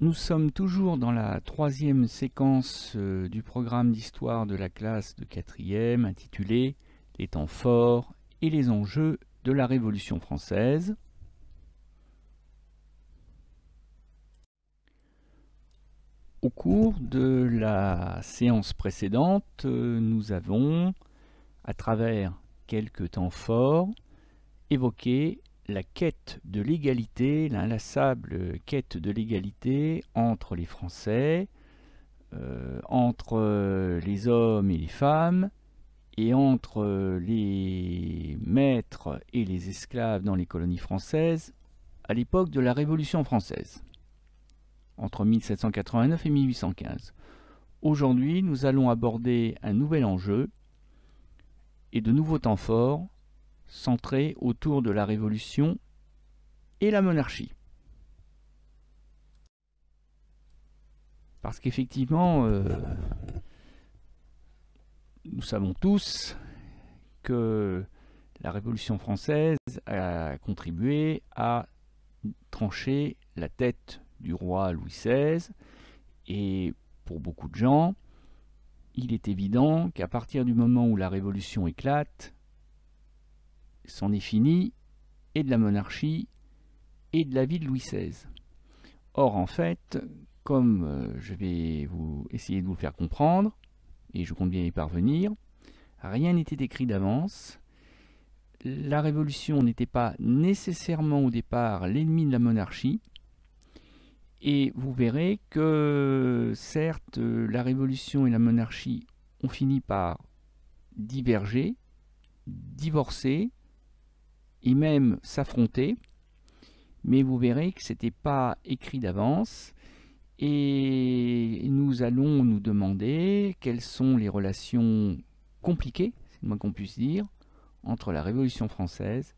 Nous sommes toujours dans la troisième séquence du programme d'histoire de la classe de 4e intitulée « Les temps forts et les enjeux de la Révolution française ». Au cours de la séance précédente, nous avons, à travers quelques temps forts, évoqué la quête de l'égalité, l'inlassable quête de l'égalité entre les Français, entre les hommes et les femmes, et entre les maîtres et les esclaves dans les colonies françaises à l'époque de la Révolution française, entre 1789 et 1815. Aujourd'hui, nous allons aborder un nouvel enjeu et de nouveaux temps forts centrés autour de la Révolution et la monarchie. Parce qu'effectivement, nous savons tous que la Révolution française a contribué à trancher la tête du roi Louis XVI, et pour beaucoup de gens, il est évident qu'à partir du moment où la Révolution éclate, c'en est fini, et de la monarchie, et de la vie de Louis XVI. Or, en fait, comme je vais essayer de vous le faire comprendre, et je compte bien y parvenir, rien n'était écrit d'avance. La Révolution n'était pas nécessairement au départ l'ennemi de la monarchie, et vous verrez que, certes, la Révolution et la monarchie ont fini par diverger, divorcer, et même s'affronter, mais vous verrez que ce n'était pas écrit d'avance, et nous allons nous demander quelles sont les relations compliquées, c'est le moins qu'on puisse dire, entre la Révolution française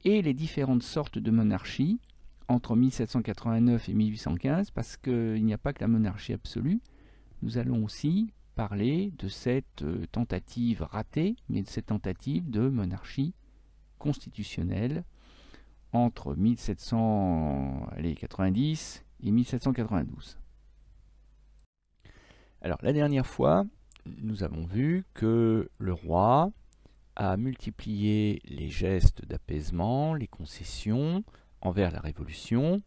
et les différentes sortes de monarchies entre 1789 et 1815, parce qu'il n'y a pas que la monarchie absolue. Nous allons aussi parler de cette tentative ratée, mais de cette tentative de monarchie constitutionnelle entre 1790 et 1792. Alors, la dernière fois, nous avons vu que le roi a multiplié les gestes d'apaisement, les concessions envers la Révolution,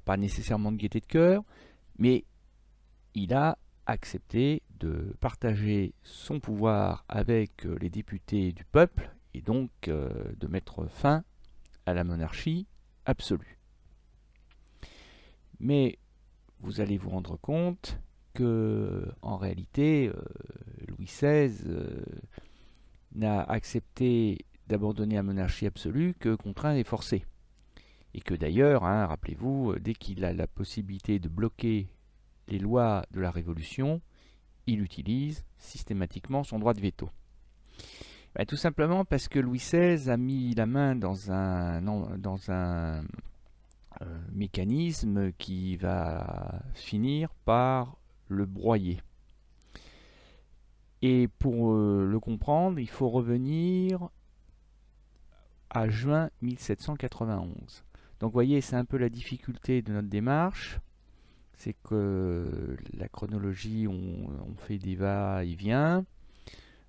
pas nécessairement de gaieté de cœur, mais il a accepté de partager son pouvoir avec les députés du peuple et donc de mettre fin à la monarchie absolue. Mais vous allez vous rendre compte que, en réalité, Louis XVI n'a accepté d'abandonner la monarchie absolue que contraint et forcé. Et que d'ailleurs, rappelez-vous, dès qu'il a la possibilité de bloquer les lois de la Révolution, il utilise systématiquement son droit de veto. Tout simplement parce que Louis XVI a mis la main dans un mécanisme qui va finir par le broyer. Et pour le comprendre, il faut revenir à juin 1791. Donc vous voyez, c'est un peu la difficulté de notre démarche, c'est que la chronologie, on fait des va-et-vient.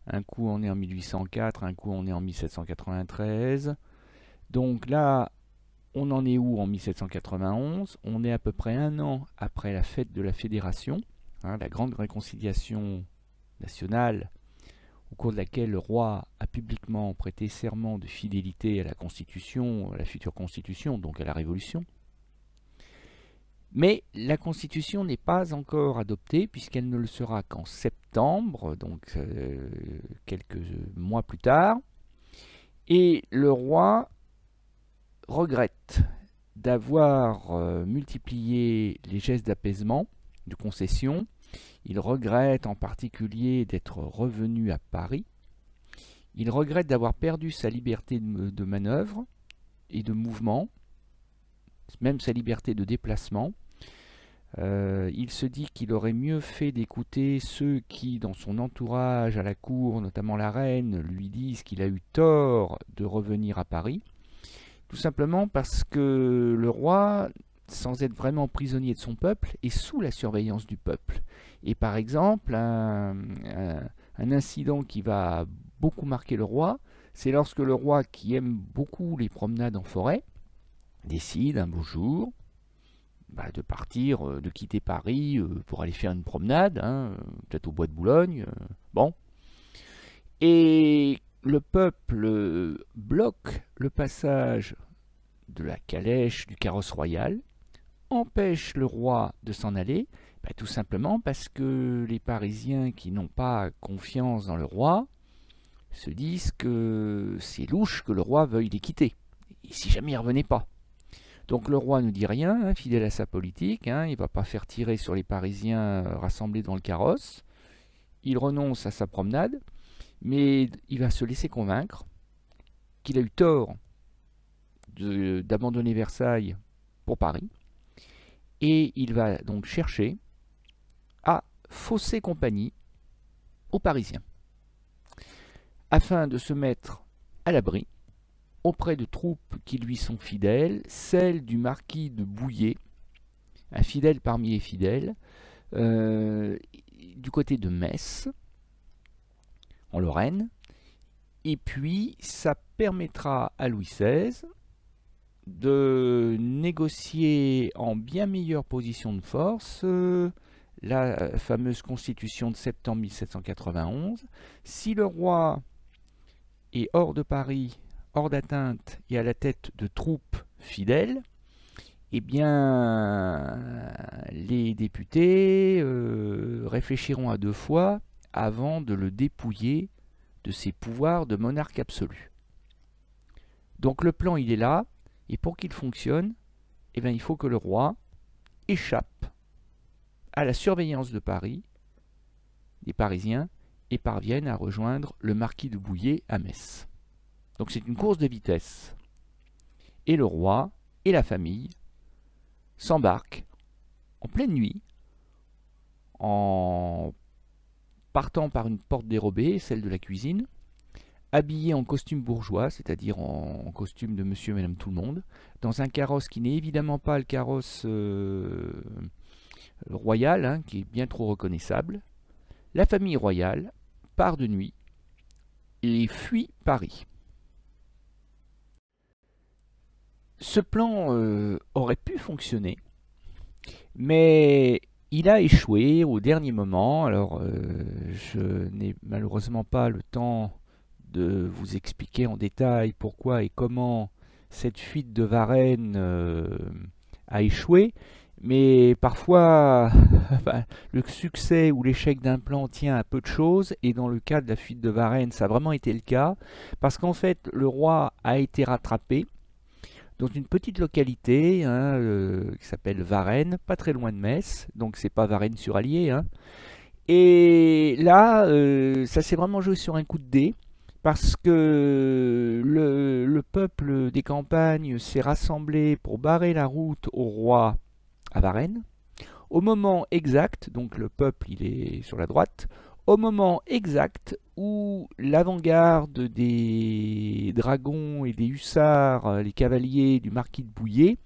Un coup on est en 1804, un coup on est en 1793. Donc là, on en est où en 1791? On est à peu près un an après la fête de la Fédération, la grande réconciliation nationale, au cours de laquelle le roi a publiquement prêté serment de fidélité à la Constitution, à la future Constitution, donc à la Révolution. Mais la Constitution n'est pas encore adoptée, puisqu'elle ne le sera qu'en septembre, donc quelques mois plus tard. Et le roi regrette d'avoir multiplié les gestes d'apaisement, de concession. Il regrette en particulier d'être revenu à Paris. Il regrette d'avoir perdu sa liberté de manœuvre et de mouvement, même sa liberté de déplacement. Il se dit qu'il aurait mieux fait d'écouter ceux qui, dans son entourage à la cour, notamment la reine, lui disent qu'il a eu tort de revenir à Paris. Tout simplement parce que le roi sans être vraiment prisonnier de son peuple, est sous la surveillance du peuple. Et par exemple, un incident qui va beaucoup marquer le roi, c'est lorsque le roi, qui aime beaucoup les promenades en forêt, décide un beau jour de partir, de quitter Paris pour aller faire une promenade, peut-être au bois de Boulogne. Bon. Et le peuple bloque le passage de la calèche, du carrosse royal, empêche le roi de s'en aller, tout simplement parce que les Parisiens qui n'ont pas confiance dans le roi se disent que c'est louche que le roi veuille les quitter, et si jamais il ne revenait pas. Donc le roi ne dit rien, fidèle à sa politique, il ne va pas faire tirer sur les Parisiens rassemblés dans le carrosse, il renonce à sa promenade, mais il va se laisser convaincre qu'il a eu tort d'abandonner Versailles pour Paris, et il va donc chercher à fausser compagnie aux Parisiens, afin de se mettre à l'abri auprès de troupes qui lui sont fidèles, celles du marquis de Bouillé, un fidèle parmi les fidèles, du côté de Metz, en Lorraine, et puis ça permettra à Louis XVI de négocier en bien meilleure position de force la fameuse constitution de septembre 1791. Si le roi est hors de Paris, hors d'atteinte et à la tête de troupes fidèles, eh bien les députés réfléchiront à deux fois avant de le dépouiller de ses pouvoirs de monarque absolu. Donc le plan il est là, et pour qu'il fonctionne, eh bien, il faut que le roi échappe à la surveillance de Paris, des Parisiens, et parvienne à rejoindre le marquis de Bouillé à Metz. Donc c'est une course de vitesse. Et le roi et la famille s'embarquent en pleine nuit, en partant par une porte dérobée, celle de la cuisine, habillés en costume bourgeois, c'est-à-dire en costume de monsieur et madame tout le monde, dans un carrosse qui n'est évidemment pas le carrosse royal, qui est bien trop reconnaissable. La famille royale part de nuit et fuit Paris. Ce plan aurait pu fonctionner, mais il a échoué au dernier moment. Alors, je n'ai malheureusement pas le temps de vous expliquer en détail pourquoi et comment cette fuite de Varennes a échoué, mais parfois le succès ou l'échec d'un plan tient à peu de choses, et dans le cas de la fuite de Varennes, ça a vraiment été le cas, parce qu'en fait le roi a été rattrapé dans une petite localité qui s'appelle Varennes, pas très loin de Metz, donc c'est pas Varennes-sur-Allier, et là ça s'est vraiment joué sur un coup de dé, parce que le peuple des campagnes s'est rassemblé pour barrer la route au roi à Varennes, au moment exact, donc le peuple il est sur la droite, au moment exact où l'avant-garde des dragons et des hussards, les cavaliers du marquis de Bouillé,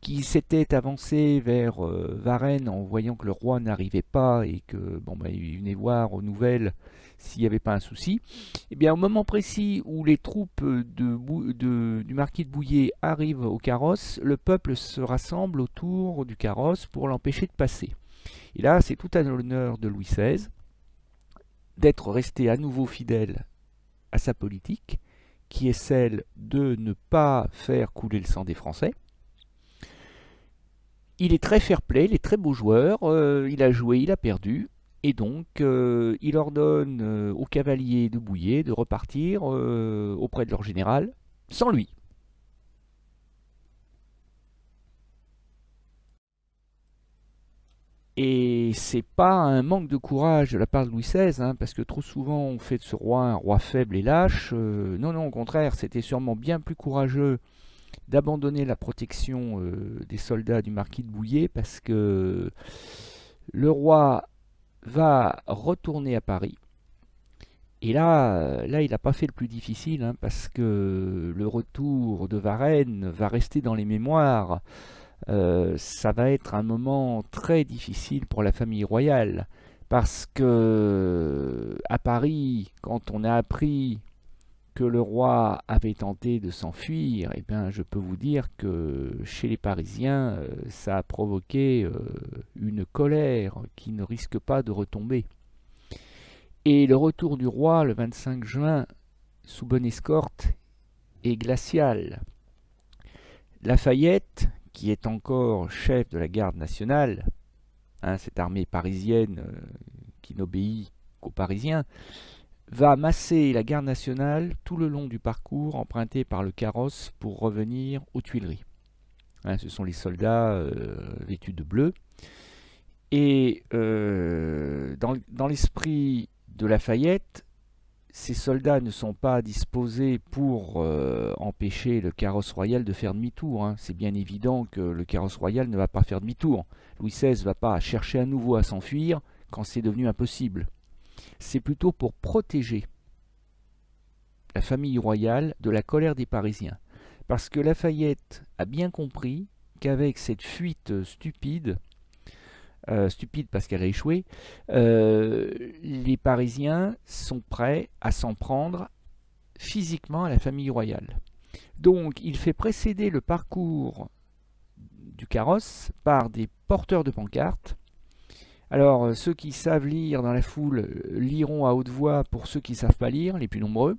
qui s'étaient avancés vers Varennes en voyant que le roi n'arrivait pas et que il venait voir aux nouvelles s'il n'y avait pas un souci, et bien au moment précis où les troupes du marquis de Bouillé arrivent au carrosse, le peuple se rassemble autour du carrosse pour l'empêcher de passer. Et là, c'est tout à l'honneur de Louis XVI d'être resté à nouveau fidèle à sa politique, qui est celle de ne pas faire couler le sang des Français. Il est très fair-play, il est très beau joueur, il a joué, il a perdu, et donc il ordonne aux cavaliers de Bouillé de repartir auprès de leur général, sans lui. Et c'est pas un manque de courage de la part de Louis XVI, parce que trop souvent on fait de ce roi un roi faible et lâche. Non, non, au contraire, c'était sûrement bien plus courageux d'abandonner la protection des soldats du marquis de Bouillé, parce que le roi va retourner à Paris. Et là il n'a pas fait le plus difficile, parce que le retour de Varennes va rester dans les mémoires ça va être un moment très difficile pour la famille royale. Parce que à Paris, quand on a appris que le roi avait tenté de s'enfuir, eh bien, je peux vous dire que chez les Parisiens, ça a provoqué une colère qui ne risque pas de retomber. Et le retour du roi le 25 juin, sous bonne escorte, est glacial. Lafayette, qui est encore chef de la garde nationale, hein, cette armée parisienne qui n'obéit qu'aux Parisiens, va masser la garde nationale tout le long du parcours emprunté par le carrosse pour revenir aux Tuileries. Hein, ce sont les soldats vêtus de bleu. Et dans l'esprit de Lafayette, ces soldats ne sont pas disposés pour empêcher le carrosse royal de faire demi-tour. Hein. C'est bien évident que le carrosse royal ne va pas faire demi-tour. Louis XVI ne va pas chercher à nouveau à s'enfuir quand c'est devenu impossible. C'est plutôt pour protéger la famille royale de la colère des Parisiens. Parce que Lafayette a bien compris qu'avec cette fuite stupide parce qu'elle a échoué, les Parisiens sont prêts à s'en prendre physiquement à la famille royale. Donc il fait précéder le parcours du carrosse par des porteurs de pancartes. Alors ceux qui savent lire dans la foule liront à haute voix pour ceux qui ne savent pas lire, les plus nombreux.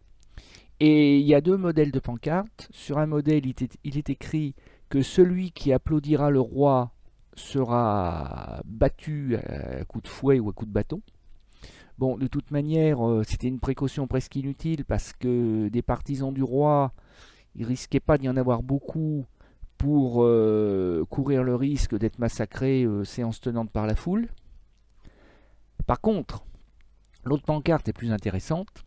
Et il y a deux modèles de pancartes. Sur un modèle, il est écrit que celui qui applaudira le roi sera battu à coups de fouet ou à coups de bâton. Bon, de toute manière, c'était une précaution presque inutile parce que des partisans du roi, il risquait pas d'y en avoir beaucoup pour courir le risque d'être massacrés séance tenante par la foule. Par contre, l'autre pancarte est plus intéressante.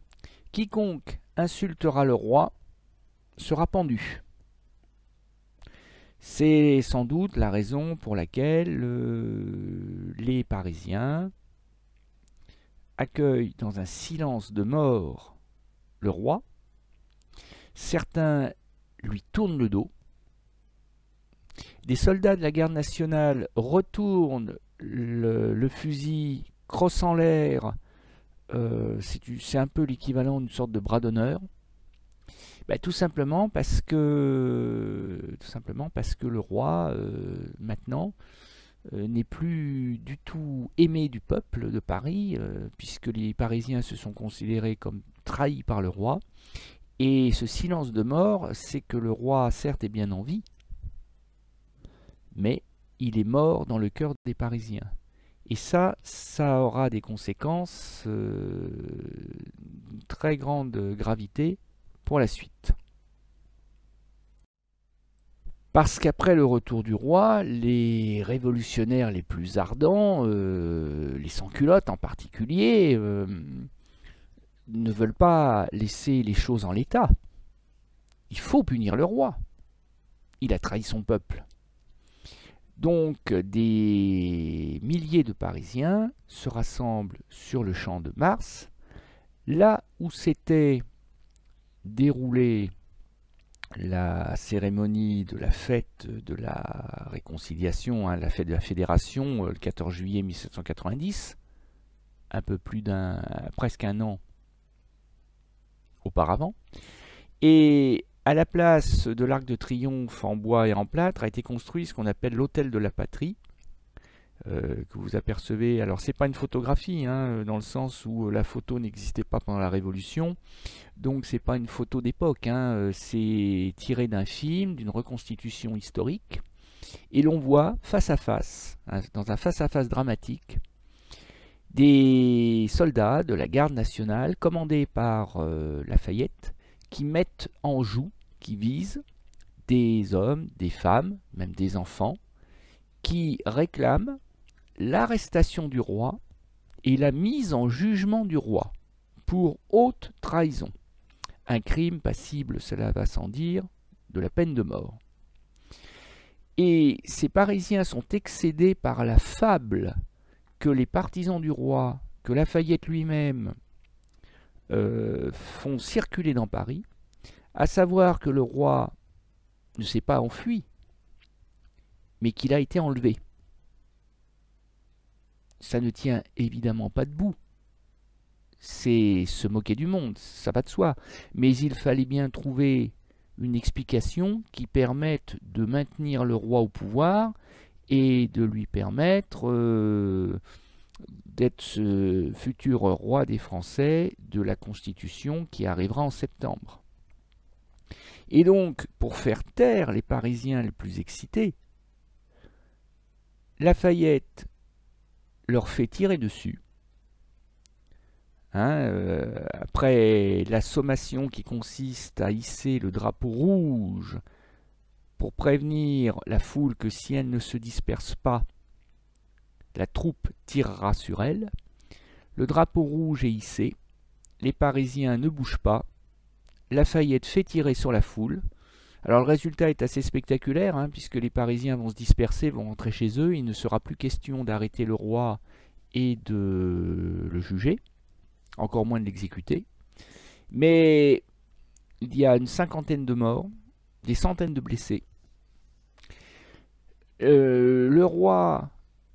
Quiconque insultera le roi sera pendu. C'est sans doute la raison pour laquelle les Parisiens accueillent dans un silence de mort le roi. Certains lui tournent le dos. Des soldats de la garde nationale retournent le fusil, crosse en l'air. C'est un peu l'équivalent d'une sorte de bras d'honneur. Tout simplement parce que le roi, maintenant, n'est plus du tout aimé du peuple de Paris, puisque les Parisiens se sont considérés comme trahis par le roi. Et ce silence de mort, c'est que le roi, certes, est bien en vie, mais il est mort dans le cœur des Parisiens. Et ça aura des conséquences d'une très grande gravité pour la suite. Parce qu'après le retour du roi, les révolutionnaires les plus ardents, les sans-culottes en particulier, ne veulent pas laisser les choses en l'état. Il faut punir le roi. Il a trahi son peuple. Donc des milliers de Parisiens se rassemblent sur le champ de Mars, là où s'était déroulée la cérémonie de la fête de la réconciliation, hein, la fête de la Fédération, le 14 juillet 1790, presque un an auparavant. Et à la place de l'Arc de Triomphe en bois et en plâtre a été construit ce qu'on appelle l'Hôtel de la Patrie, que vous apercevez. Alors c'est pas une photographie, hein, dans le sens où la photo n'existait pas pendant la Révolution, donc c'est pas une photo d'époque, hein, c'est tiré d'un film, d'une reconstitution historique, et l'on voit face à face, hein, dans un face-à-face dramatique, des soldats de la garde nationale commandés par Lafayette qui mettent en joue, qui visent des hommes, des femmes, même des enfants, qui réclament l'arrestation du roi et la mise en jugement du roi pour haute trahison. Un crime passible, cela va sans dire, de la peine de mort. Et ces Parisiens sont excédés par la fable que les partisans du roi, que Lafayette lui-même font circuler dans Paris, à savoir que le roi ne s'est pas enfui, mais qu'il a été enlevé. Ça ne tient évidemment pas debout. C'est se moquer du monde, ça va de soi. Mais il fallait bien trouver une explication qui permette de maintenir le roi au pouvoir et de lui permettre d'être ce futur roi des Français de la Constitution qui arrivera en septembre. Et donc, pour faire taire les Parisiens les plus excités, Lafayette leur fait tirer dessus. Après la sommation qui consiste à hisser le drapeau rouge pour prévenir la foule que si elle ne se disperse pas, la troupe tirera sur elle. Le drapeau rouge est hissé, les Parisiens ne bougent pas, Lafayette fait tirer sur la foule. Alors le résultat est assez spectaculaire, puisque les Parisiens vont se disperser, vont rentrer chez eux, il ne sera plus question d'arrêter le roi et de le juger, encore moins de l'exécuter. Mais il y a une cinquantaine de morts, des centaines de blessés. Le roi,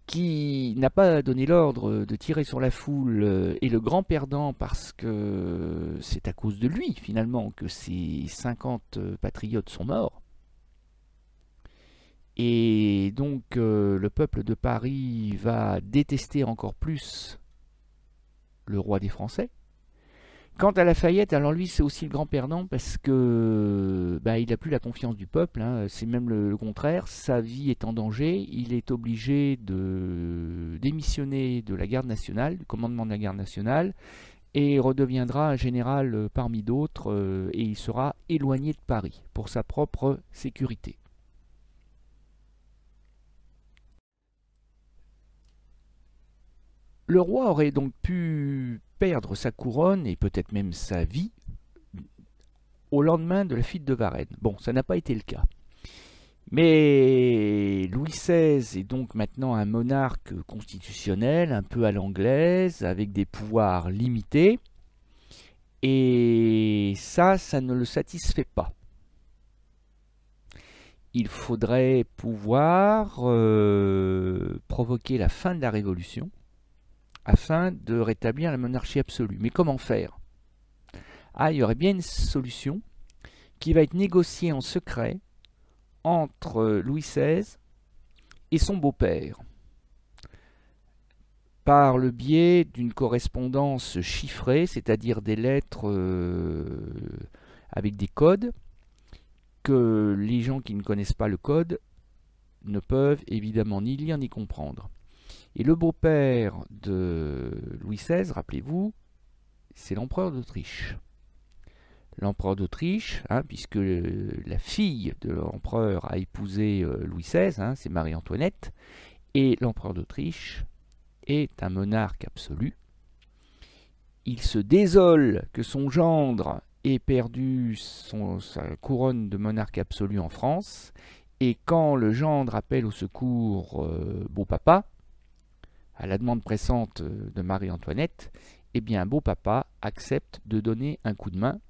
qui n'a pas donné l'ordre de tirer sur la foule, est le grand perdant parce que c'est à cause de lui finalement que ces 50 patriotes sont morts. Et donc le peuple de Paris va détester encore plus le roi des Français. Quant à Lafayette, alors lui c'est aussi le grand perdant parce que il n'a plus la confiance du peuple, c'est même le contraire, sa vie est en danger, il est obligé de démissionner de la garde nationale, du commandement de la garde nationale, et redeviendra un général parmi d'autres, et il sera éloigné de Paris pour sa propre sécurité. Le roi aurait donc pu perdre sa couronne et peut-être même sa vie au lendemain de la fuite de Varennes. Bon, ça n'a pas été le cas. Mais Louis XVI est donc maintenant un monarque constitutionnel, un peu à l'anglaise, avec des pouvoirs limités. Et ça ne le satisfait pas. Il faudrait pouvoir provoquer la fin de la Révolution, afin de rétablir la monarchie absolue. Mais comment faire? Il y aurait bien une solution qui va être négociée en secret entre Louis XVI et son beau-père, par le biais d'une correspondance chiffrée, c'est-à-dire des lettres avec des codes, que les gens qui ne connaissent pas le code ne peuvent évidemment ni lire ni comprendre. Et le beau-père de Louis XVI, rappelez-vous, c'est l'empereur d'Autriche. L'empereur d'Autriche, puisque la fille de l'empereur a épousé Louis XVI, c'est Marie-Antoinette, et l'empereur d'Autriche est un monarque absolu. Il se désole que son gendre ait perdu sa couronne de monarque absolu en France, et quand le gendre appelle au secours beau papa, à la demande pressante de Marie-Antoinette, eh bien beau papa accepte de donner un coup de main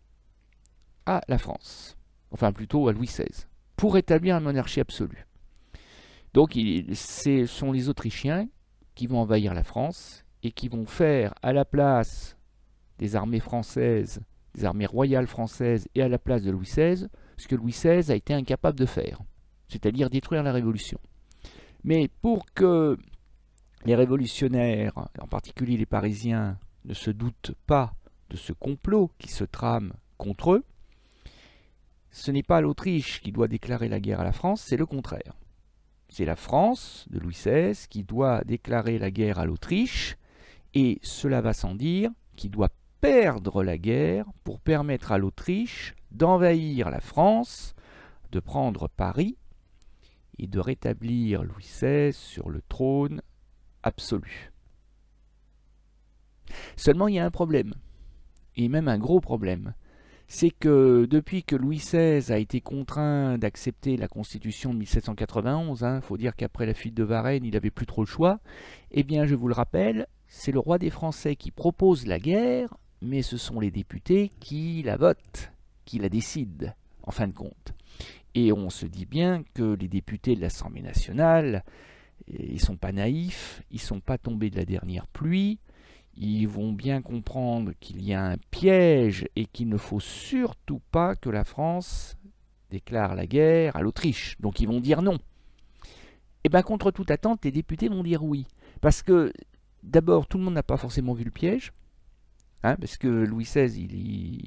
à la France, enfin plutôt à Louis XVI, pour établir une monarchie absolue. Donc ce sont les Autrichiens qui vont envahir la France et qui vont faire à la place des armées françaises, des armées royales françaises et à la place de Louis XVI, ce que Louis XVI a été incapable de faire, c'est-à-dire détruire la Révolution. Mais pour que les révolutionnaires, en particulier les Parisiens, ne se doutent pas de ce complot qui se trame contre eux, ce n'est pas l'Autriche qui doit déclarer la guerre à la France, c'est le contraire. C'est la France de Louis XVI qui doit déclarer la guerre à l'Autriche, et cela va sans dire, qui doit perdre la guerre pour permettre à l'Autriche d'envahir la France, de prendre Paris et de rétablir Louis XVI sur le trône absolu. Seulement il y a un problème, et même un gros problème, c'est que depuis que Louis XVI a été contraint d'accepter la Constitution de 1791, faut dire qu'après la fuite de Varennes, il n'avait plus trop le choix, eh bien je vous le rappelle, c'est le roi des Français qui propose la guerre, mais ce sont les députés qui la votent, qui la décident, en fin de compte. Et on se dit bien que les députés de l'Assemblée nationale, ils ne sont pas naïfs, ils ne sont pas tombés de la dernière pluie, ils vont bien comprendre qu'il y a un piège et qu'il ne faut surtout pas que la France déclare la guerre à l'Autriche. Donc ils vont dire non. Et bien contre toute attente, les députés vont dire oui. Parce que d'abord, tout le monde n'a pas forcément vu le piège. Hein, parce que Louis XVI,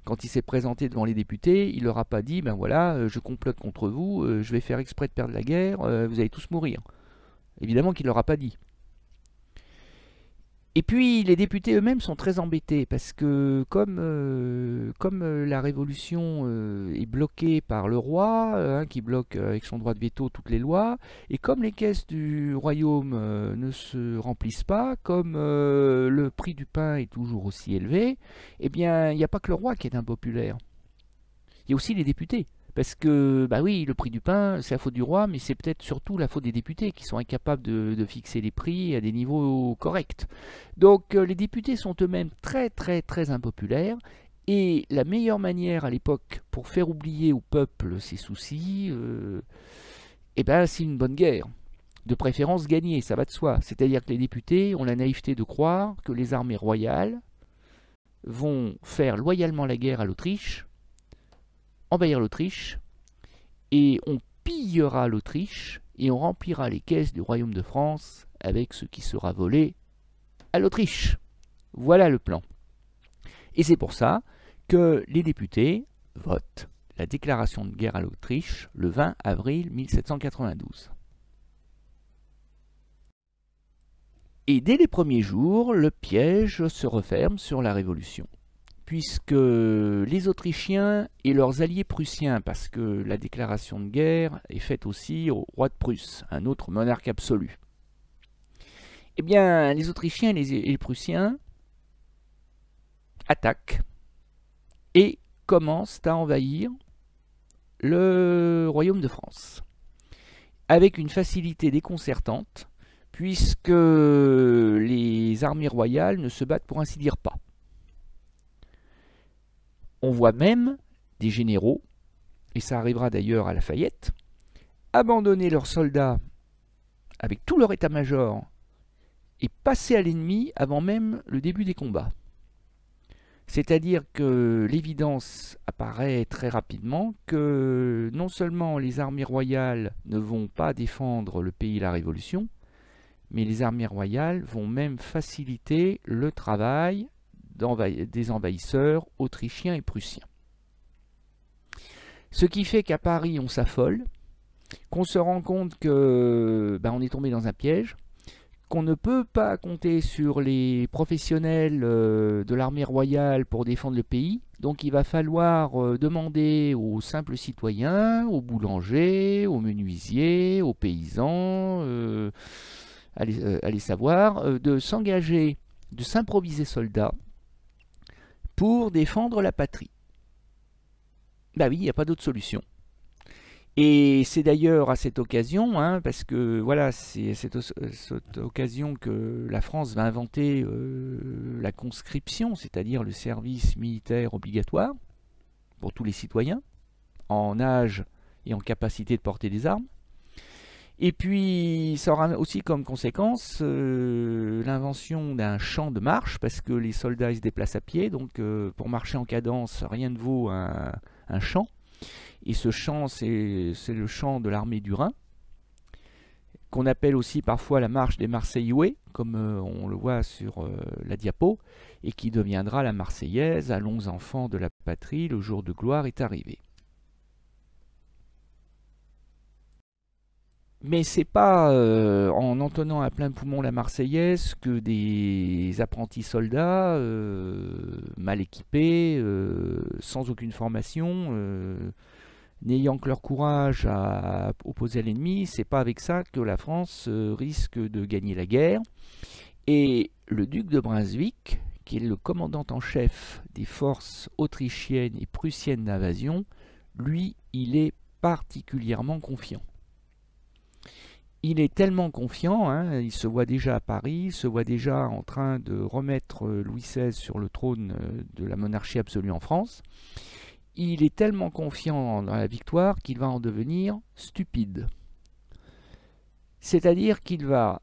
quand il s'est présenté devant les députés, il leur a pas dit, ben voilà, je complote contre vous, je vais faire exprès de perdre la guerre, vous allez tous mourir. Évidemment qu'il leur a pas dit. Et puis les députés eux-mêmes sont très embêtés parce que comme la révolution est bloquée par le roi, qui bloque avec son droit de veto toutes les lois, et comme les caisses du royaume ne se remplissent pas, comme le prix du pain est toujours aussi élevé, eh bien il n'y a pas que le roi qui est impopulaire. Il y a aussi les députés. Parce que, bah oui, le prix du pain, c'est la faute du roi, mais c'est peut-être surtout la faute des députés qui sont incapables de fixer les prix à des niveaux corrects. Donc les députés sont eux-mêmes très très très impopulaires, et la meilleure manière à l'époque pour faire oublier au peuple ses soucis, eh ben, c'est une bonne guerre. De préférence gagnée, ça va de soi. C'est-à-dire que les députés ont la naïveté de croire que les armées royales vont faire loyalement la guerre à l'Autriche, envahir l'Autriche, et on pillera l'Autriche, et on remplira les caisses du royaume de France avec ce qui sera volé à l'Autriche. Voilà le plan. Et c'est pour ça que les députés votent la déclaration de guerre à l'Autriche le 20 avril 1792. Et dès les premiers jours, le piège se referme sur la Révolution, puisque les Autrichiens et leurs alliés prussiens, parce que la déclaration de guerre est faite aussi au roi de Prusse, un autre monarque absolu, eh bien les Autrichiens et les Prussiens attaquent et commencent à envahir le royaume de France, avec une facilité déconcertante, puisque les armées royales ne se battent pour ainsi dire pas. On voit même des généraux, et ça arrivera d'ailleurs à Lafayette, abandonner leurs soldats avec tout leur état-major et passer à l'ennemi avant même le début des combats. C'est-à-dire que l'évidence apparaît très rapidement que non seulement les armées royales ne vont pas défendre le pays et la Révolution, mais les armées royales vont même faciliter le travail des envahisseurs autrichiens et prussiens. Ce qui fait qu'à Paris, on s'affole, qu'on se rend compte que on est tombé dans un piège, qu'on ne peut pas compter sur les professionnels de l'armée royale pour défendre le pays. Donc il va falloir demander aux simples citoyens, aux boulangers, aux menuisiers, aux paysans, allez savoir, de s'engager, de s'improviser soldats pour défendre la patrie. Bah oui, il n'y a pas d'autre solution. Et c'est d'ailleurs à cette occasion, parce que voilà, c'est à cette occasion que la France va inventer la conscription, c'est-à-dire le service militaire obligatoire pour tous les citoyens, en âge et en capacité de porter des armes. Et puis ça aura aussi comme conséquence l'invention d'un champ de marche, parce que les soldats ils se déplacent à pied, donc pour marcher en cadence, rien ne vaut un champ. Et ce champ, c'est le champ de l'armée du Rhin, qu'on appelle aussi parfois la marche des Marseillais, comme on le voit sur la diapo, et qui deviendra la Marseillaise. Allons enfants de la patrie, le jour de gloire est arrivé. Mais c'est pas en entonnant à plein poumon la Marseillaise que des apprentis soldats mal équipés, sans aucune formation, n'ayant que leur courage à opposer à l'ennemi, c'est pas avec ça que la France risque de gagner la guerre. Et le duc de Brunswick, qui est le commandant en chef des forces autrichiennes et prussiennes d'invasion, lui, il est particulièrement confiant. Il est tellement confiant, il se voit déjà à Paris, il se voit déjà en train de remettre Louis XVI sur le trône de la monarchie absolue en France. il est tellement confiant dans la victoire qu'il va en devenir stupide. C'est-à-dire qu'il va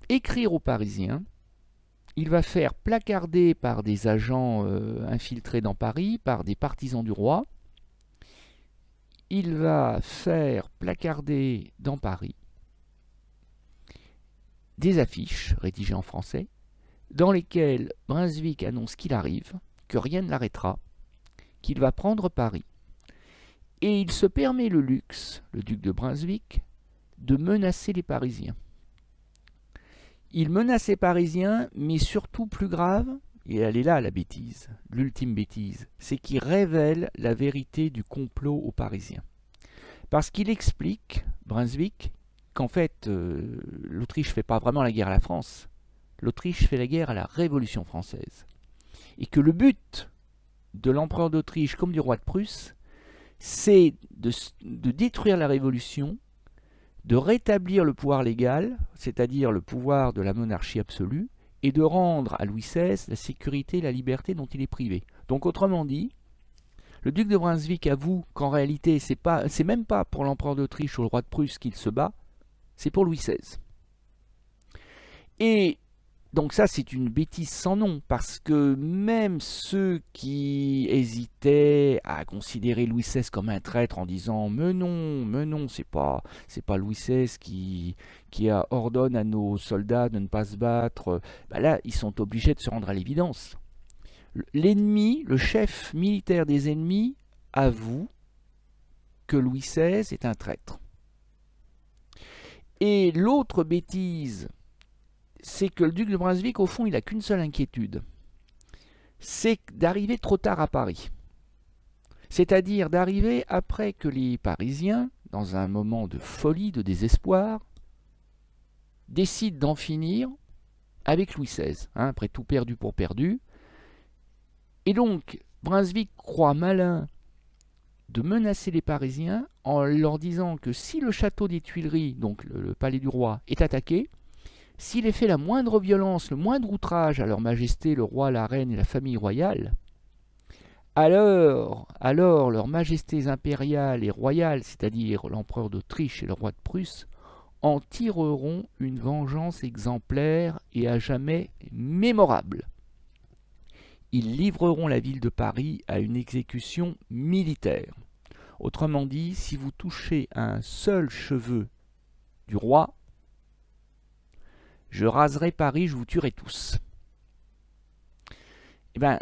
écrire aux Parisiens, il va faire placarder par des agents infiltrés dans Paris, par des partisans du roi, il va faire placarder dans Paris des affiches rédigées en français, dans lesquelles Brunswick annonce qu'il arrive, que rien ne l'arrêtera, qu'il va prendre Paris. Et il se permet le luxe, le duc de Brunswick, de menacer les Parisiens. Il menace les Parisiens, mais surtout plus grave, et elle est là la bêtise, l'ultime bêtise, c'est qu'il révèle la vérité du complot aux Parisiens. Parce qu'il explique, Brunswick, qu'en fait, l'Autriche ne fait pas vraiment la guerre à la France. L'Autriche fait la guerre à la Révolution française. Et que le but de l'empereur d'Autriche comme du roi de Prusse, c'est de détruire la Révolution, de rétablir le pouvoir légal, c'est-à-dire le pouvoir de la monarchie absolue, et de rendre à Louis XVI la sécurité et la liberté dont il est privé. Donc autrement dit, le duc de Brunswick avoue qu'en réalité, c'est même pas pour l'empereur d'Autriche ou le roi de Prusse qu'il se bat, c'est pour Louis XVI. Et donc ça, c'est une bêtise sans nom, parce que même ceux qui hésitaient à considérer Louis XVI comme un traître en disant « Mais non, c'est pas Louis XVI qui ordonne à nos soldats de ne pas se battre. » Ben là, ils sont obligés de se rendre à l'évidence. L'ennemi, le chef militaire des ennemis, avoue que Louis XVI est un traître. Et l'autre bêtise, c'est que le duc de Brunswick, au fond, il n'a qu'une seule inquiétude. C'est d'arriver trop tard à Paris. C'est-à-dire d'arriver après que les Parisiens, dans un moment de folie, de désespoir, décident d'en finir avec Louis XVI, hein, après tout perdu pour perdu. Et donc, Brunswick croit malin de menacer les Parisiens en leur disant que si le château des Tuileries, donc le palais du roi, est attaqué, s'il est fait la moindre violence, le moindre outrage à leur majesté, le roi, la reine et la famille royale, alors leurs majestés impériales et royales, c'est-à-dire l'empereur d'Autriche et le roi de Prusse, en tireront une vengeance exemplaire et à jamais mémorable. Ils livreront la ville de Paris à une exécution militaire. Autrement dit, si vous touchez un seul cheveu du roi, je raserai Paris, je vous tuerai tous. Eh bien,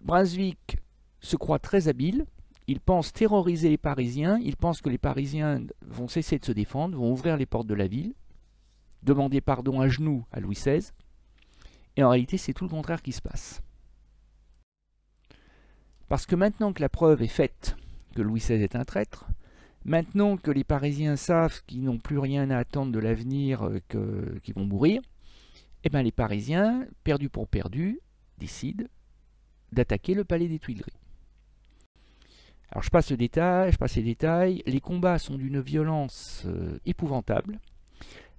Brunswick se croit très habile, il pense terroriser les Parisiens, il pense que les Parisiens vont cesser de se défendre, vont ouvrir les portes de la ville, demander pardon à genoux à Louis XVI, et en réalité c'est tout le contraire qui se passe. Parce que maintenant que la preuve est faite que Louis XVI est un traître, maintenant que les Parisiens savent qu'ils n'ont plus rien à attendre de l'avenir, qu'ils vont mourir, eh bien les Parisiens, perdus pour perdus, décident d'attaquer le palais des Tuileries. Alors je passe les détails, les combats sont d'une violence épouvantable.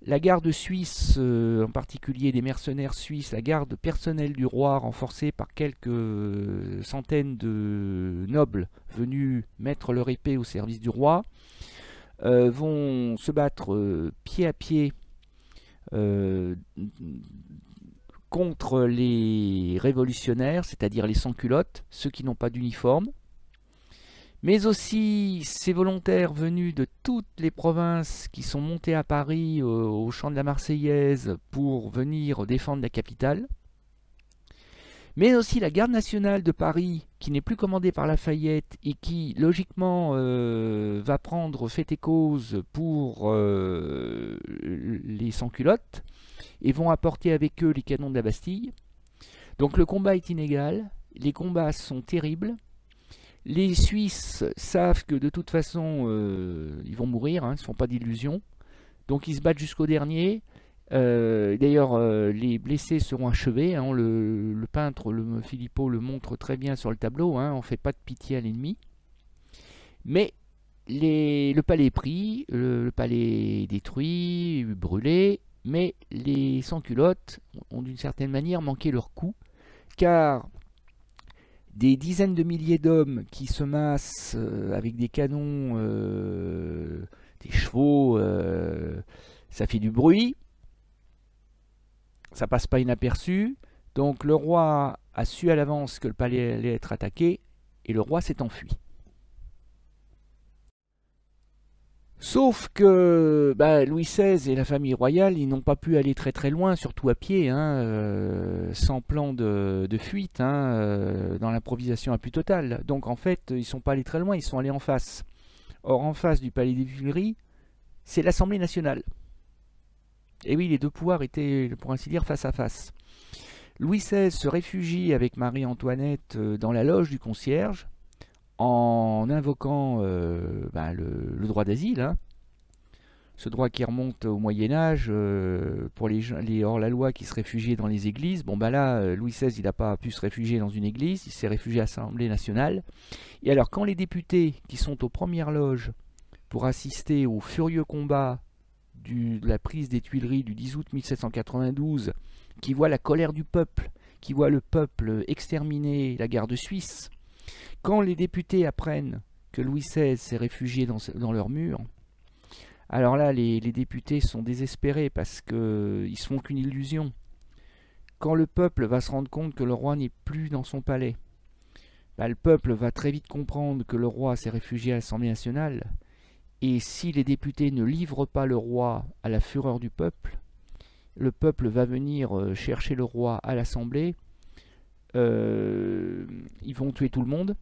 La garde suisse, en particulier des mercenaires suisses, la garde personnelle du roi, renforcée par quelques centaines de nobles venus mettre leur épée au service du roi, vont se battre pied à pied contre les révolutionnaires, c'est-à-dire les sans-culottes, ceux qui n'ont pas d'uniforme, mais aussi ces volontaires venus de toutes les provinces qui sont montés à Paris au chant de la Marseillaise pour venir défendre la capitale, mais aussi la garde nationale de Paris qui n'est plus commandée par Lafayette et qui logiquement va prendre fait et cause pour les sans-culottes et vont apporter avec eux les canons de la Bastille. Donc le combat est inégal, les combats sont terribles. Les Suisses savent que de toute façon, ils vont mourir, hein, ils ne se font pas d'illusions. Donc ils se battent jusqu'au dernier. D'ailleurs, les blessés seront achevés. Hein, le peintre, Philippot, le montre très bien sur le tableau. Hein, on ne fait pas de pitié à l'ennemi. Mais le palais est pris, le palais est détruit, brûlé. Mais les sans-culottes ont d'une certaine manière manqué leur coup. Car des dizaines de milliers d'hommes qui se massent avec des canons, des chevaux, ça fait du bruit, ça passe pas inaperçu. Donc le roi a su à l'avance que le palais allait être attaqué et le roi s'est enfui. Sauf que Louis XVI et la famille royale, ils n'ont pas pu aller très très loin, surtout à pied, sans plan de fuite, dans l'improvisation à plus totale. Donc en fait, ils ne sont pas allés très loin, ils sont allés en face. Or, en face du palais des Tuileries, c'est l'Assemblée nationale. Et oui, les deux pouvoirs étaient, pour ainsi dire, face à face. Louis XVI se réfugie avec Marie-Antoinette dans la loge du concierge, en invoquant le droit d'asile, ce droit qui remonte au Moyen-Âge pour les hors-la-loi qui se réfugiaient dans les églises. Bon, là, Louis XVI, il n'a pas pu se réfugier dans une église, il s'est réfugié à l'Assemblée nationale. Et alors, quand les députés qui sont aux premières loges pour assister au furieux combat de la prise des Tuileries du 10 août 1792, qui voit la colère du peuple, qui voit le peuple exterminer la garde suisse, quand les députés apprennent que Louis XVI s'est réfugié dans leurs murs, alors là, les députés sont désespérés parce qu'ils se font qu'une illusion. Quand le peuple va se rendre compte que le roi n'est plus dans son palais, le peuple va très vite comprendre que le roi s'est réfugié à l'Assemblée nationale. Et si les députés ne livrent pas le roi à la fureur du peuple, le peuple va venir chercher le roi à l'Assemblée. Ils vont tuer tout le monde.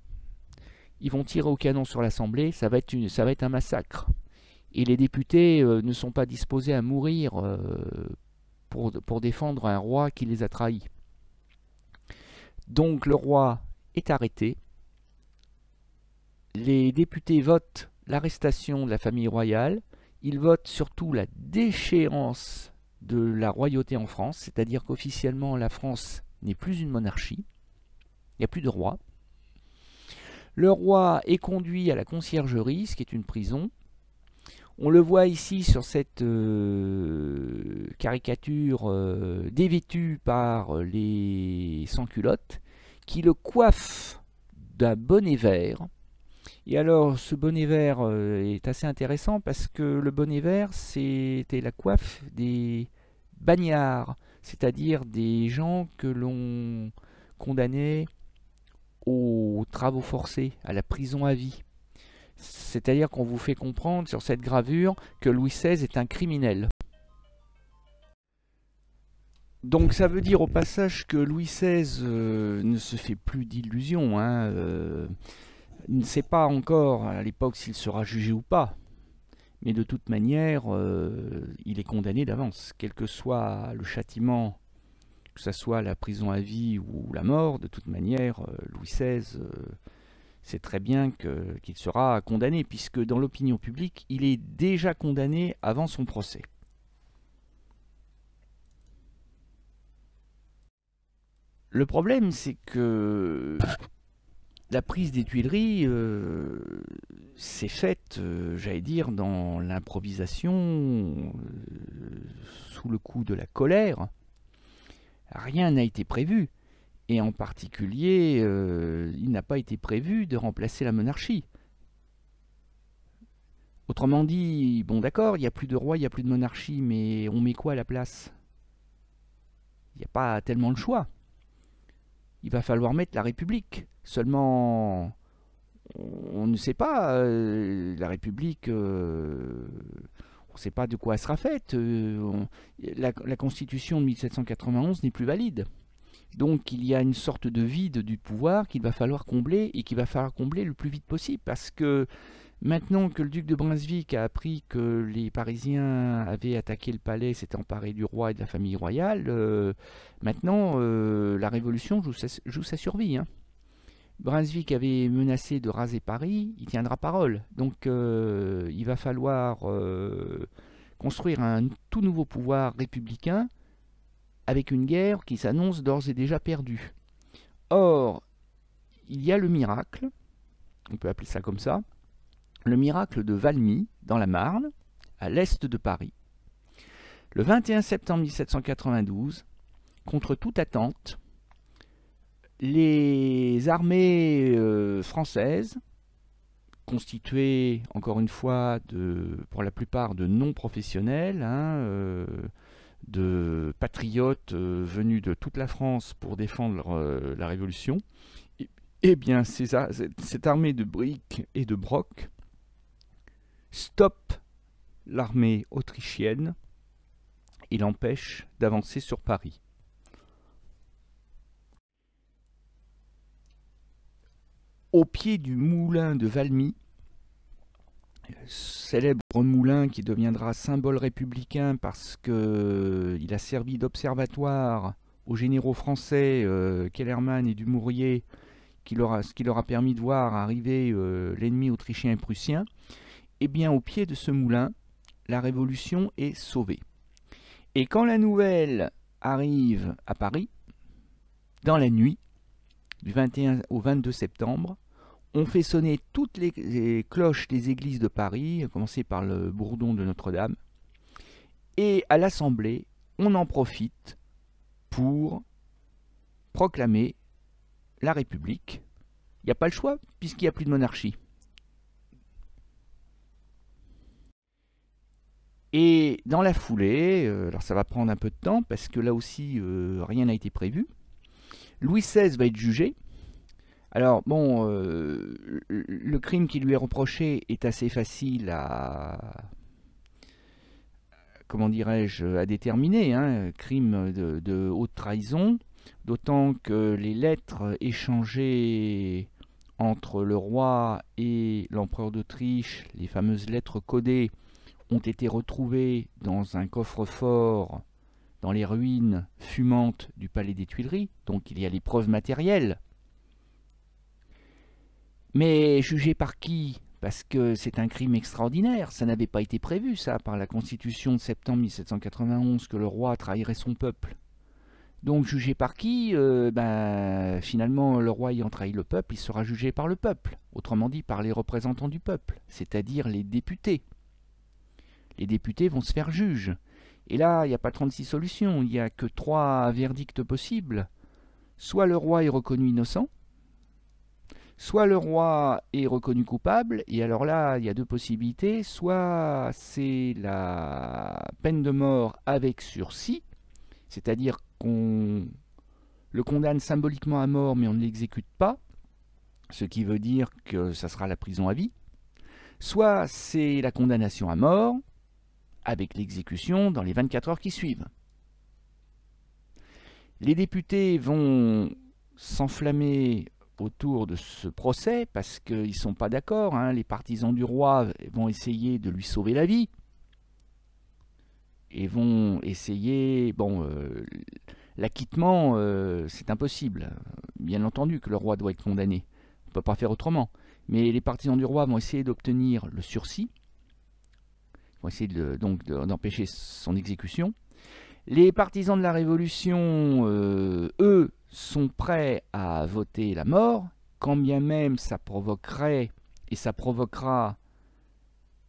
Ils vont tirer au canon sur l'Assemblée, ça va être un massacre. Et les députés ne sont pas disposés à mourir pour défendre un roi qui les a trahis. Donc le roi est arrêté. Les députés votent l'arrestation de la famille royale. Ils votent surtout la déchéance de la royauté en France, c'est-à-dire qu'officiellement la France n'est plus une monarchie. Il n'y a plus de roi. Le roi est conduit à la conciergerie, ce qui est une prison. On le voit ici sur cette caricature dévêtue par les sans-culottes, qui le coiffent d'un bonnet vert. Et alors ce bonnet vert est assez intéressant parce que le bonnet vert, c'était la coiffe des bagnards, c'est-à-dire des gens que l'on condamnait aux travaux forcés, à la prison à vie. C'est-à-dire qu'on vous fait comprendre sur cette gravure que Louis XVI est un criminel. Donc ça veut dire au passage que Louis XVI ne se fait plus d'illusions. Il ne sait pas encore à l'époque s'il sera jugé ou pas. Mais de toute manière, il est condamné d'avance. Quel que soit le châtiment, que ce soit la prison à vie ou la mort, de toute manière, Louis XVI sait très bien qu'il sera condamné, puisque dans l'opinion publique, il est déjà condamné avant son procès. Le problème, c'est que la prise des Tuileries s'est faite, j'allais dire, dans l'improvisation, sous le coup de la colère. Rien n'a été prévu. Et en particulier, il n'a pas été prévu de remplacer la monarchie. Autrement dit, bon d'accord, il n'y a plus de roi, il n'y a plus de monarchie, mais on met quoi à la place? Il n'y a pas tellement le choix. Il va falloir mettre la République. Seulement, on ne sait pas, la République, on ne sait pas de quoi elle sera faite. La Constitution de 1791 n'est plus valide. Donc il y a une sorte de vide du pouvoir qu'il va falloir combler et qu'il va falloir combler le plus vite possible, parce que maintenant que le duc de Brunswick a appris que les Parisiens avaient attaqué le palais, s'étaient emparés du roi et de la famille royale, maintenant la Révolution joue sa survie. Brunswick avait menacé de raser Paris, il tiendra parole. Donc il va falloir construire un tout nouveau pouvoir républicain avec une guerre qui s'annonce d'ores et déjà perdue. Or, il y a le miracle, on peut appeler ça comme ça, le miracle de Valmy, dans la Marne, à l'est de Paris. Le 21 septembre 1792, contre toute attente, Les armées françaises, constituées encore une fois pour la plupart de non-professionnels, hein, de patriotes venus de toute la France pour défendre la Révolution, eh bien cette armée de briques et de broc stoppe l'armée autrichienne et l'empêche d'avancer sur Paris. Au pied du moulin de Valmy, célèbre moulin qui deviendra symbole républicain parce qu'il a servi d'observatoire aux généraux français Kellermann et Dumouriez, ce qui leur a permis de voir arriver l'ennemi autrichien et prussien. Eh bien, au pied de ce moulin, la Révolution est sauvée. Et quand la nouvelle arrive à Paris, dans la nuit, du 21 au 22 septembre, on fait sonner toutes les cloches des églises de Paris, à commencer par le bourdon de Notre-Dame, et à l'Assemblée, on en profite pour proclamer la République. Il n'y a pas le choix, puisqu'il n'y a plus de monarchie. Et dans la foulée, alors ça va prendre un peu de temps, parce que là aussi, rien n'a été prévu, Louis XVI va être jugé. Alors, bon, le crime qui lui est reproché est assez facile comment dirais-je, à déterminer, hein, crime de haute trahison, d'autant que les lettres échangées entre le roi et l'empereur d'Autriche, les fameuses lettres codées, ont été retrouvées dans un coffre-fort dans les ruines fumantes du palais des Tuileries, donc il y a les preuves matérielles. Mais jugé par qui? Parce que c'est un crime extraordinaire, ça n'avait pas été prévu ça par la Constitution de septembre 1791 que le roi trahirait son peuple. Donc jugé par qui? Finalement le roi ayant trahi le peuple, il sera jugé par le peuple, autrement dit par les représentants du peuple, c'est-à-dire les députés. Les députés vont se faire juges. Et là, il n'y a pas 36 solutions, il n'y a que 3 verdicts possibles. Soit le roi est reconnu innocent, soit le roi est reconnu coupable, et alors là, il y a 2 possibilités. Soit c'est la peine de mort avec sursis, c'est-à-dire qu'on le condamne symboliquement à mort, mais on ne l'exécute pas, ce qui veut dire que ça sera la prison à vie. Soit c'est la condamnation à mort, avec l'exécution dans les 24 heures qui suivent. Les députés vont s'enflammer autour de ce procès parce qu'ils ne sont pas d'accord, hein. Les partisans du roi vont essayer de lui sauver la vie et vont essayer... Bon, l'acquittement, c'est impossible. Bien entendu que le roi doit être condamné. On ne peut pas faire autrement. Mais les partisans du roi vont essayer d'obtenir le sursis. Ils vont essayer d'empêcher son exécution. Les partisans de la Révolution, eux, sont prêts à voter la mort, quand bien même ça provoquerait et ça provoquera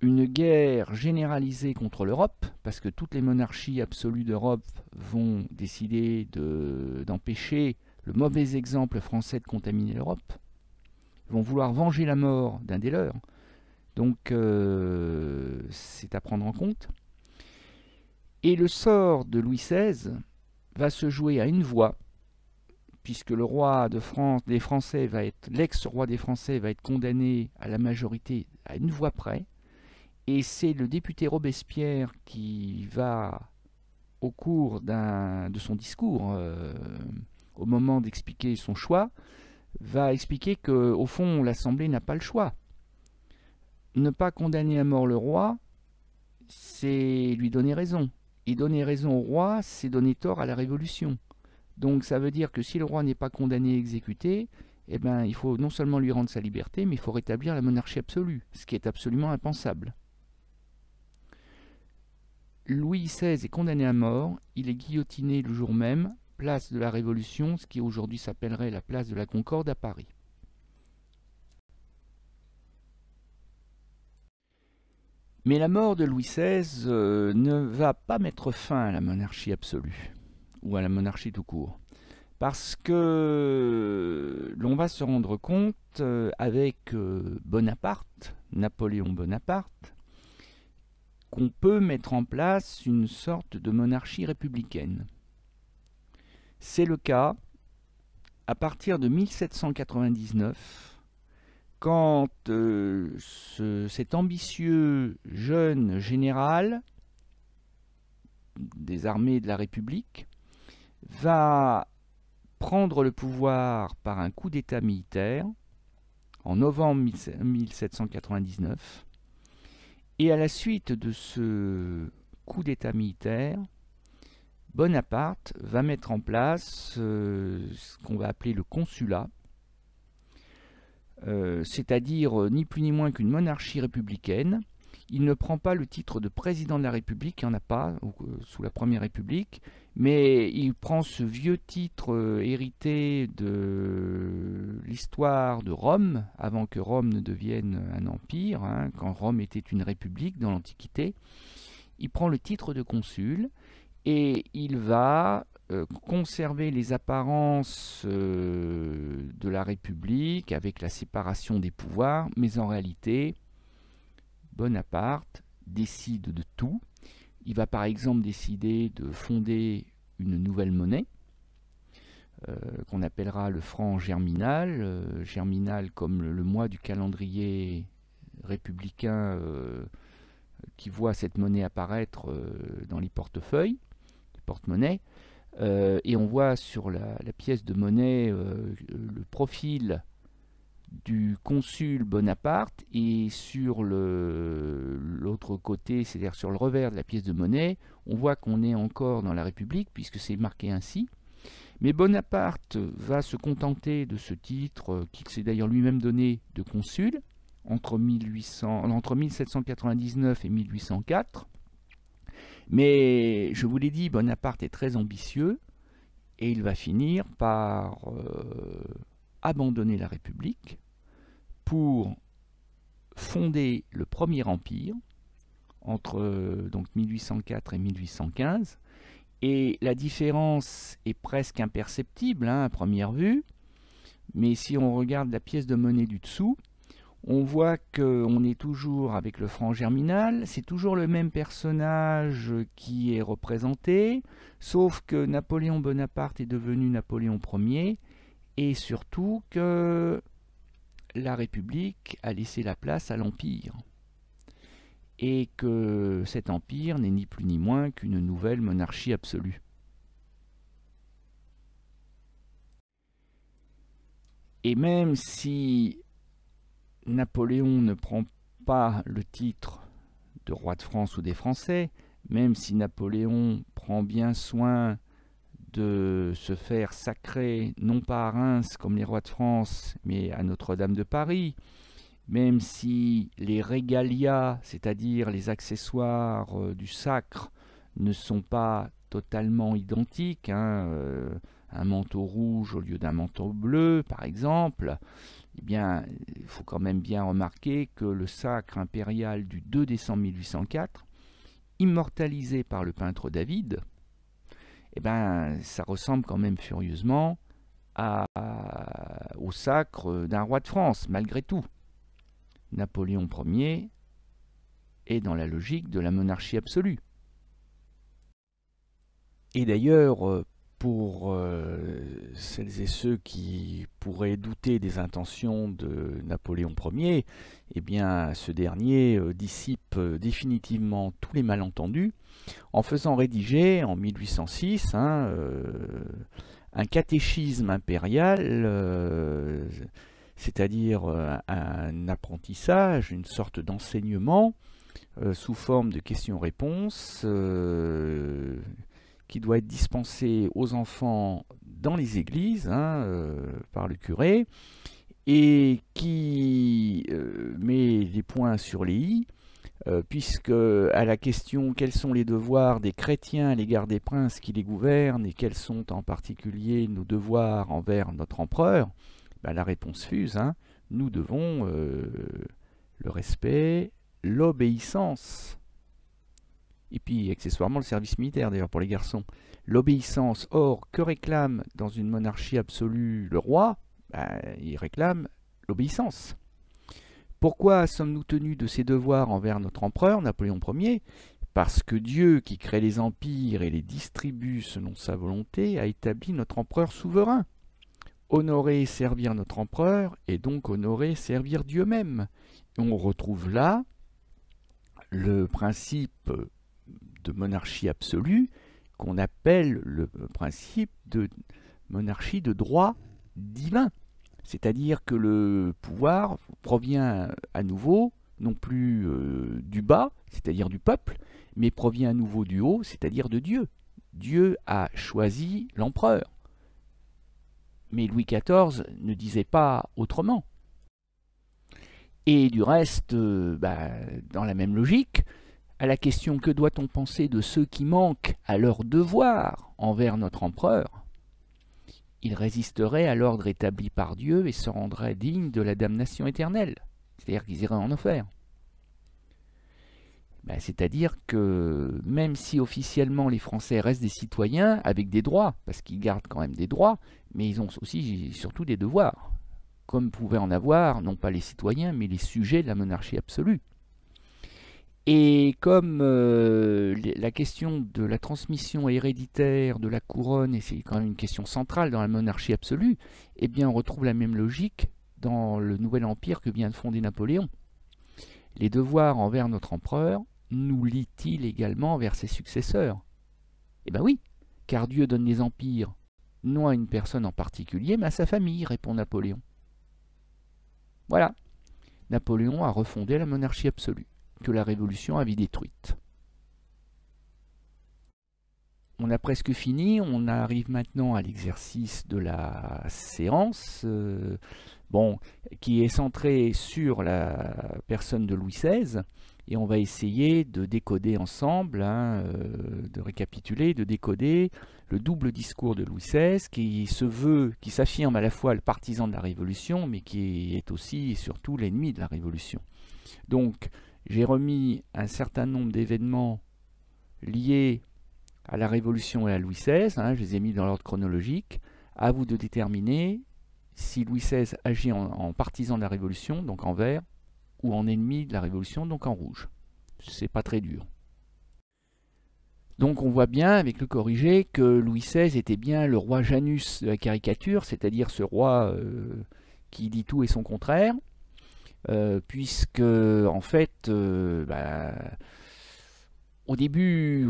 une guerre généralisée contre l'Europe, parce que toutes les monarchies absolues d'Europe vont décider d'empêcher le mauvais exemple français de contaminer l'Europe, vont vouloir venger la mort d'un des leurs. Donc c'est à prendre en compte. Et le sort de Louis XVI va se jouer à une voix, puisque le roi de France, des Français va être, l'ex-roi des Français va être condamné à la majorité à une voix près. Et c'est le député Robespierre qui va, au cours de son discours, au moment d'expliquer son choix, va expliquer qu'au fond, l'Assemblée n'a pas le choix. Ne pas condamner à mort le roi, c'est lui donner raison. Et donner raison au roi, c'est donner tort à la Révolution. Donc ça veut dire que si le roi n'est pas condamné et exécuté, eh ben, il faut non seulement lui rendre sa liberté, mais il faut rétablir la monarchie absolue, ce qui est absolument impensable. Louis XVI est condamné à mort, il est guillotiné le jour même, place de la Révolution, ce qui aujourd'hui s'appellerait la place de la Concorde à Paris. Mais la mort de Louis XVI ne va pas mettre fin à la monarchie absolue, ou à la monarchie tout court, Parce que l'on va se rendre compte avec Bonaparte, Napoléon Bonaparte, qu'on peut mettre en place une sorte de monarchie républicaine. C'est le cas à partir de 1799, quand cet ambitieux jeune général des armées de la République va prendre le pouvoir par un coup d'État militaire en novembre 1799. Et à la suite de ce coup d'État militaire, Bonaparte va mettre en place ce qu'on va appeler le consulat, c'est-à-dire ni plus ni moins qu'une monarchie républicaine. Il ne prend pas le titre de président de la République, il n'y en a pas sous la Première République, mais il prend ce vieux titre hérité de l'histoire de Rome, avant que Rome ne devienne un empire, hein, quand Rome était une république dans l'Antiquité. Il prend le titre de consul et il va conserver les apparences de la République avec la séparation des pouvoirs, mais en réalité, Bonaparte décide de tout. Il va par exemple décider de fonder une nouvelle monnaie qu'on appellera le franc germinal, germinal comme le mois du calendrier républicain qui voit cette monnaie apparaître dans les portefeuilles, les porte-monnaies, et on voit sur la pièce de monnaie le profil du consul Bonaparte, et sur l'autre côté, c'est-à-dire sur le revers de la pièce de monnaie, on voit qu'on est encore dans la République puisque c'est marqué ainsi. Mais Bonaparte va se contenter de ce titre qu'il s'est d'ailleurs lui-même donné de consul entre 1799 et 1804. Mais je vous l'ai dit, Bonaparte est très ambitieux et il va finir par abandonner la République pour fonder le Premier Empire entre donc 1804 et 1815. Et la différence est presque imperceptible à première vue, mais si on regarde la pièce de monnaie du dessous, on voit qu'on est toujours avec le franc germinal, c'est toujours le même personnage qui est représenté, sauf que Napoléon Bonaparte est devenu Napoléon Ier, et surtout que la République a laissé la place à l'Empire, et que cet empire n'est ni plus ni moins qu'une nouvelle monarchie absolue. Et même si Napoléon ne prend pas le titre de roi de France ou des Français, même si Napoléon prend bien soin de se faire sacrer, non pas à Reims comme les rois de France, mais à Notre-Dame de Paris, même si les régalias, c'est-à-dire les accessoires du sacre, ne sont pas totalement identiques, un manteau rouge au lieu d'un manteau bleu, par exemple, eh bien, il faut quand même bien remarquer que le sacre impérial du 2 décembre 1804, immortalisé par le peintre David, eh ben, ça ressemble quand même furieusement au sacre d'un roi de France, malgré tout. Napoléon Ier est dans la logique de la monarchie absolue. Et d'ailleurs, pour celles et ceux qui pourraient douter des intentions de Napoléon Ier, eh bien, ce dernier dissipe définitivement tous les malentendus en faisant rédiger en 1806 un catéchisme impérial, c'est-à-dire un apprentissage, une sorte d'enseignement sous forme de questions-réponses qui doit être dispensé aux enfants dans les églises par le curé, et qui met les points sur les i, puisque à la question quels sont les devoirs des chrétiens à l'égard des princes qui les gouvernent et quels sont en particulier nos devoirs envers notre empereur, ben, la réponse fuse, nous devons le respect, l'obéissance. et puis accessoirement le service militaire d'ailleurs pour les garçons. L'obéissance, or, que réclame dans une monarchie absolue le roi? Il réclame l'obéissance. Pourquoi sommes-nous tenus de ces devoirs envers notre empereur, Napoléon Ier? Parce que Dieu, qui crée les empires et les distribue selon sa volonté, a établi notre empereur souverain. Honorer et servir notre empereur, et donc honorer et servir Dieu même. Et on retrouve là le principe de monarchie absolue qu'on appelle le principe de monarchie de droit divin. C'est-à-dire que le pouvoir provient à nouveau, non plus du bas, c'est-à-dire du peuple, mais provient à nouveau du haut, c'est-à-dire de Dieu. Dieu a choisi l'empereur. Mais Louis XIV ne disait pas autrement. Et du reste, dans la même logique, à la question « Que doit-on penser de ceux qui manquent à leur devoir envers notre empereur ?» ils résisteraient à l'ordre établi par Dieu et se rendraient dignes de la damnation éternelle. C'est-à-dire qu'ils iraient en enfer. C'est-à-dire que même si officiellement les Français restent des citoyens avec des droits, parce qu'ils gardent quand même des droits, mais ils ont aussi surtout des devoirs, comme pouvaient en avoir, non pas les citoyens, mais les sujets de la monarchie absolue. Et comme la question de la transmission héréditaire de la couronne, et c'est quand même une question centrale dans la monarchie absolue, eh bien on retrouve la même logique dans le nouvel empire que vient de fonder Napoléon. Les devoirs envers notre empereur nous lient-ils également envers ses successeurs? Eh bien oui, car Dieu donne les empires, non à une personne en particulier, mais à sa famille, répond Napoléon. Voilà, Napoléon a refondé la monarchie absolue, que la Révolution avait détruite. On a presque fini, on arrive maintenant à l'exercice de la séance, qui est centré sur la personne de Louis XVI, et on va essayer de décoder ensemble, de récapituler, de décoder le double discours de Louis XVI, qui s'affirme à la fois le partisan de la Révolution, mais qui est aussi et surtout l'ennemi de la Révolution. Donc, j'ai remis un certain nombre d'événements liés à la Révolution et à Louis XVI, je les ai mis dans l'ordre chronologique. À vous de déterminer si Louis XVI agit en partisan de la Révolution, donc en vert, ou en ennemi de la Révolution, donc en rouge. C'est pas très dur. Donc on voit bien avec le corrigé que Louis XVI était bien le roi Janus de la caricature, c'est-à-dire ce roi qui dit tout et son contraire, puisque en fait, au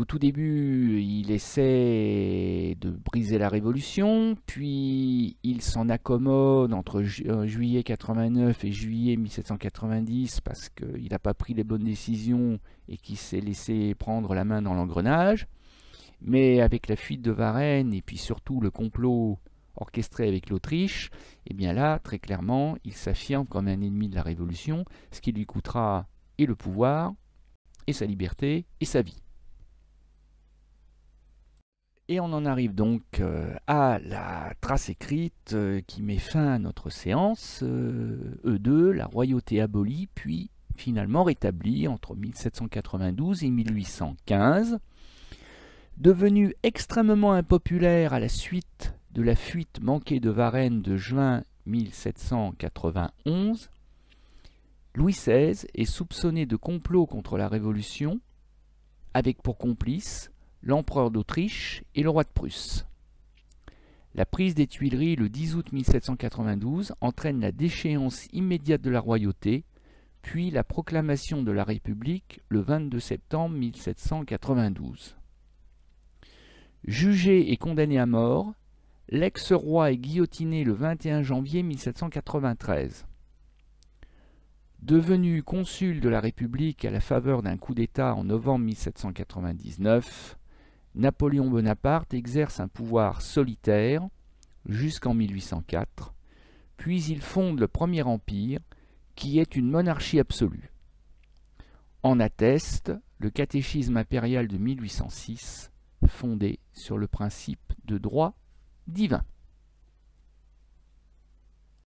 tout début, il essaie de briser la Révolution, puis il s'en accommode entre juillet 89 et juillet 1790 parce qu'il n'a pas pris les bonnes décisions et qu'il s'est laissé prendre la main dans l'engrenage. Mais avec la fuite de Varennes et puis surtout le complot orchestré avec l'Autriche, et bien là, très clairement, il s'affirme comme un ennemi de la Révolution, ce qui lui coûtera et le pouvoir, et sa liberté, et sa vie. Et on en arrive donc à la trace écrite qui met fin à notre séance, E2, la royauté abolie, puis finalement rétablie entre 1792 et 1815. Devenu extrêmement impopulaire à la suite de la fuite manquée de Varennes de juin 1791, Louis XVI est soupçonné de complot contre la Révolution, avec pour complices l'empereur d'Autriche et le roi de Prusse. La prise des Tuileries le 10 août 1792 entraîne la déchéance immédiate de la royauté, puis la proclamation de la République le 22 septembre 1792. Jugé et condamné à mort, l'ex-roi est guillotiné le 21 janvier 1793. Devenu consul de la République à la faveur d'un coup d'État en novembre 1799, Napoléon Bonaparte exerce un pouvoir solitaire jusqu'en 1804, puis il fonde le Premier Empire, qui est une monarchie absolue. En atteste le catéchisme impérial de 1806, fondé sur le principe de droit divin.